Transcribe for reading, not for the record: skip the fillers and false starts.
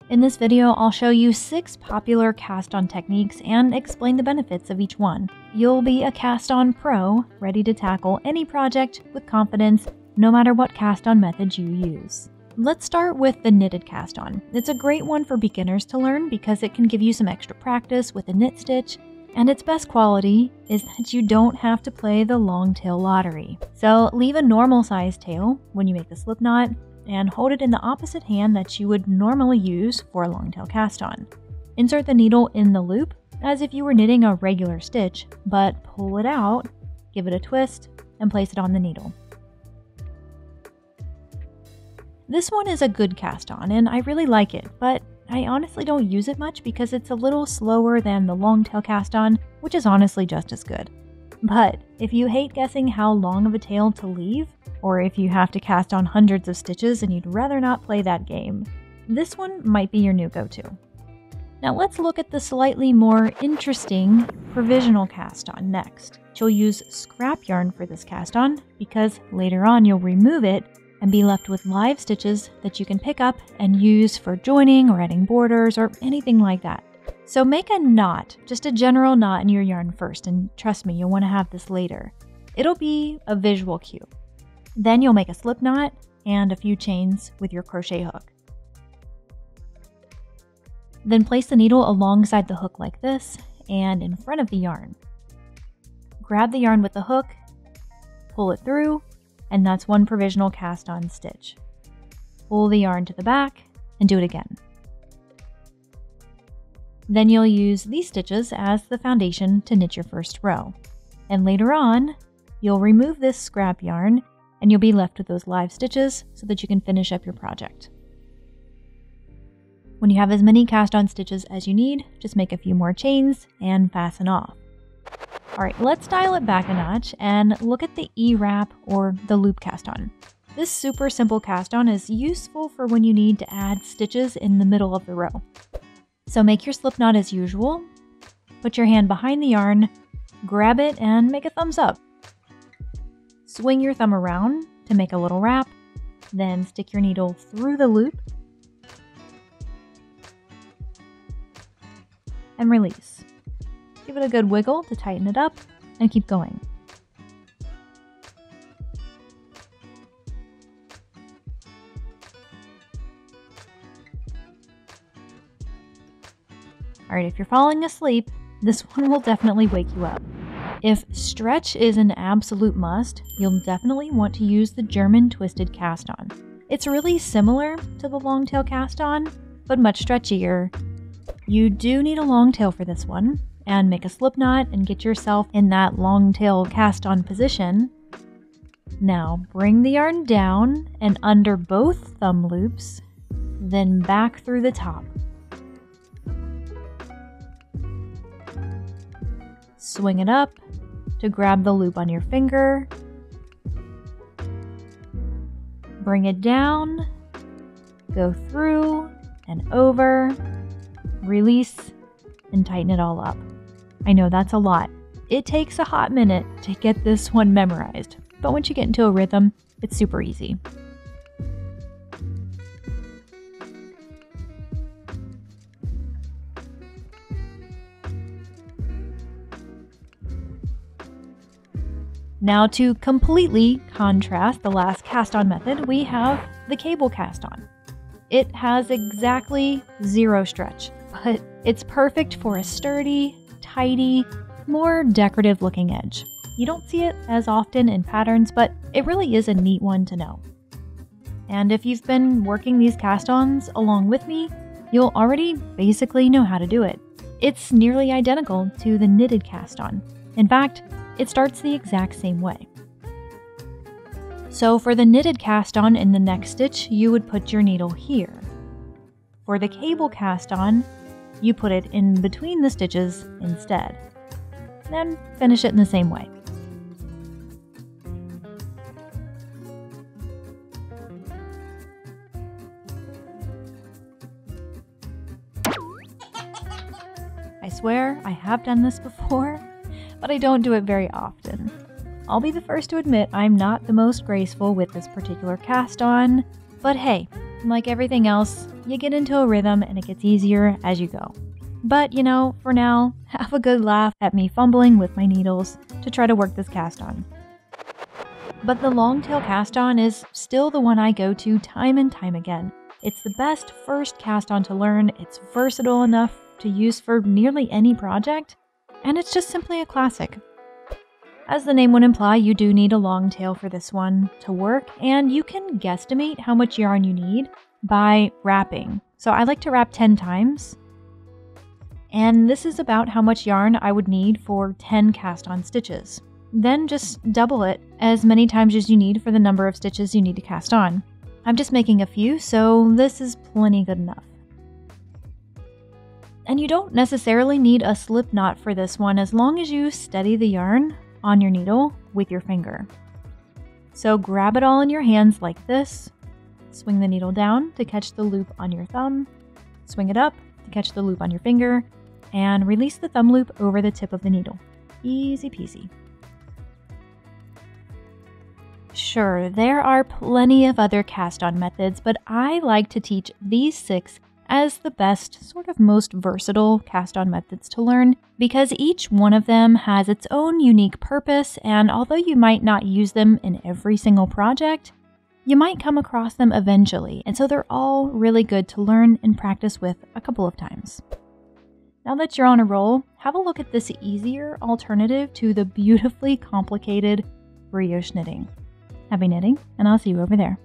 In this video, I'll show you 6 popular cast-on techniques and explain the benefits of each one. You'll be a cast-on pro, ready to tackle any project with confidence, no matter what cast-on method you use. Let's start with the knitted cast-on. It's a great one for beginners to learn because it can give you some extra practice with a knit stitch, and its best quality is that you don't have to play the long tail lottery. So leave a normal size tail when you make the slip knot, and hold it in the opposite hand that you would normally use for a long tail cast on. Insert the needle in the loop as if you were knitting a regular stitch, but pull it out, give it a twist, and place it on the needle. This one is a good cast on, and I really like it, but I honestly don't use it much because it's a little slower than the long tail cast on, which is honestly just as good. But if you hate guessing how long of a tail to leave, or if you have to cast on hundreds of stitches and you'd rather not play that game, this one might be your new go-to. Now let's look at the slightly more interesting provisional cast on next. You'll use scrap yarn for this cast on because later on you'll remove it and be left with live stitches that you can pick up and use for joining or adding borders or anything like that. So make a knot, just a general knot in your yarn first, and trust me, you'll want to have this later. It'll be a visual cue. Then you'll make a slip knot and a few chains with your crochet hook. Then place the needle alongside the hook like this and in front of the yarn. Grab the yarn with the hook, pull it through, and that's one provisional cast on stitch. Pull the yarn to the back and do it again. Then you'll use these stitches as the foundation to knit your first row. And later on, you'll remove this scrap yarn and you'll be left with those live stitches so that you can finish up your project. When you have as many cast on stitches as you need, just make a few more chains and fasten off. Alright, let's dial it back a notch and look at the E-wrap or the loop cast on. This super simple cast on is useful for when you need to add stitches in the middle of the row. So make your slip knot as usual, put your hand behind the yarn, grab it and make a thumbs up. Swing your thumb around to make a little wrap, then stick your needle through the loop and release. Give it a good wiggle to tighten it up and keep going. Alright, if you're falling asleep, this one will definitely wake you up. If stretch is an absolute must, you'll definitely want to use the German twisted cast on. It's really similar to the long tail cast on, but much stretchier. You do need a long tail for this one, and make a slip knot and get yourself in that long tail cast on position. Now bring the yarn down and under both thumb loops, then back through the top. Swing it up to grab the loop on your finger. Bring it down, go through and over, release, and tighten it all up. I know that's a lot. It takes a hot minute to get this one memorized, but once you get into a rhythm, it's super easy. Now to completely contrast the last cast on method, we have the cable cast on. It has exactly 0 stretch, but it's perfect for a sturdy, tidy, more decorative looking edge. You don't see it as often in patterns, but it really is a neat one to know. And if you've been working these cast-ons along with me, you'll already basically know how to do it. It's nearly identical to the knitted cast-on. In fact, it starts the exact same way. So for the knitted cast-on in the next stitch, you would put your needle here. For the cable cast-on, you put it in between the stitches instead. Then finish it in the same way. I swear I have done this before, but I don't do it very often. I'll be the first to admit I'm not the most graceful with this particular cast on, but hey, like everything else, you get into a rhythm and it gets easier as you go. But for now, have a good laugh at me fumbling with my needles to try to work this cast on. But the long tail cast on is still the one I go to time and time again. It's the best first cast on to learn, it's versatile enough to use for nearly any project, and it's just simply a classic. As the name would imply, you do need a long tail for this one to work, and you can guesstimate how much yarn you need by wrapping. So I like to wrap 10 times, and this is about how much yarn I would need for 10 cast on stitches. Then just double it as many times as you need for the number of stitches you need to cast on. I'm just making a few, so this is plenty good enough. And you don't necessarily need a slip knot for this one as long as you steady the yarn on your needle with your finger. So grab it all in your hands like this, swing the needle down to catch the loop on your thumb, swing it up to catch the loop on your finger, and release the thumb loop over the tip of the needle. Easy peasy. Sure, there are plenty of other cast-on methods, but I like to teach these 6 as the best, sort of most versatile cast-on methods to learn because each one of them has its own unique purpose, and although you might not use them in every single project, you might come across them eventually, and so they're all really good to learn and practice with a couple of times. Now that you're on a roll, have a look at this easier alternative to the beautifully complicated brioche knitting. Happy knitting, and I'll see you over there.